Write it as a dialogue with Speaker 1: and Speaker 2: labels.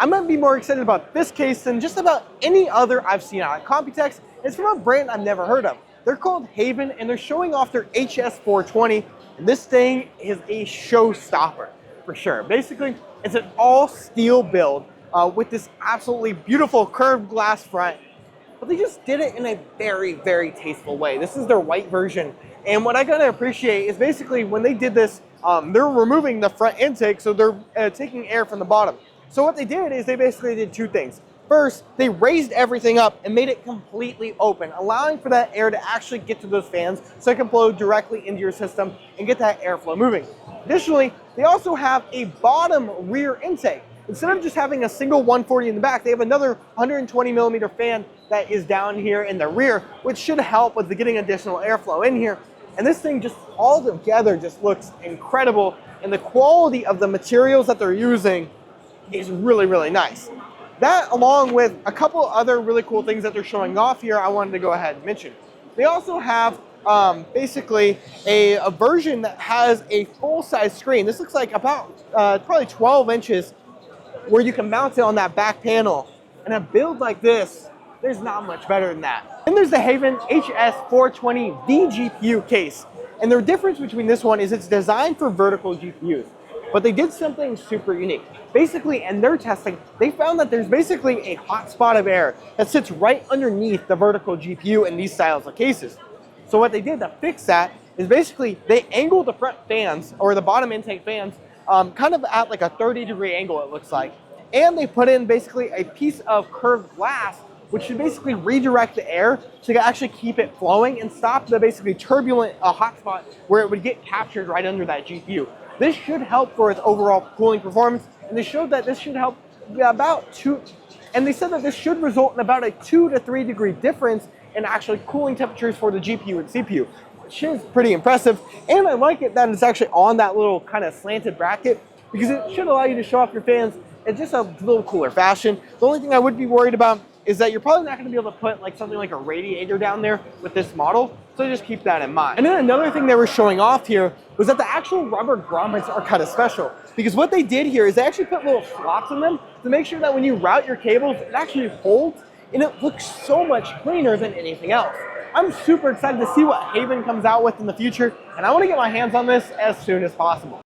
Speaker 1: I'm going to be more excited about this case than just about any other I've seen out at Computex. It's from a brand I've never heard of. They're called HAVN, and they're showing off their HS420, and this thing is a showstopper for sure. Basically, it's an all steel build with this absolutely beautiful curved glass front, but they just did it in a very, very tasteful way. This is their white version, and what I gotta appreciate is basically when they did this, they're removing the front intake, so they're taking air from the bottom. So what they did is they basically did two things. First, they raised everything up and made it completely open, allowing for that air to actually get to those fans so it can blow directly into your system and get that airflow moving. Additionally, they also have a bottom rear intake. Instead of just having a single 140 in the back, they have another 120 millimeter fan that is down here in the rear, which should help with getting additional airflow in here. And this thing just all together just looks incredible, and the quality of the materials that they're using is really, really nice. That, along with a couple other really cool things that they're showing off here, I wanted to go ahead and mention. They also have basically a version that has a full-size screen. This looks like about probably 12 inches where you can mount it on that back panel. And a build like this, there's not much better than that. Then there's the HAVN HS420 vGPU case. And the difference between this one is it's designed for vertical GPUs. But they did something super unique. Basically, in their testing, they found that there's basically a hot spot of air that sits right underneath the vertical GPU in these styles of cases. So what they did to fix that is basically they angled the front fans, or the bottom intake fans, kind of at like a 30-degree angle, it looks like. And they put in basically a piece of curved glass, which should basically redirect the air to actually keep it flowing and stop the basically turbulent hot spot where it would get captured right under that GPU. This should help for its overall cooling performance, and they showed that this should help about they said that this should result in about a 2 to 3 degree difference in actually cooling temperatures for the GPU and CPU, which is pretty impressive. And I like it that it's actually on that little kind of slanted bracket, because it should allow you to show off your fans in just a little cooler fashion. The only thing I would be worried about is that you're probably not going to be able to put like something like a radiator down there with this model, so just keep that in mind. And then another thing they were showing off here was that the actual rubber grommets are kind of special, because what they did here is they actually put little slots in them to make sure that when you route your cables, it actually holds, and it looks so much cleaner than anything else. I'm super excited to see what HAVN comes out with in the future, and I want to get my hands on this as soon as possible.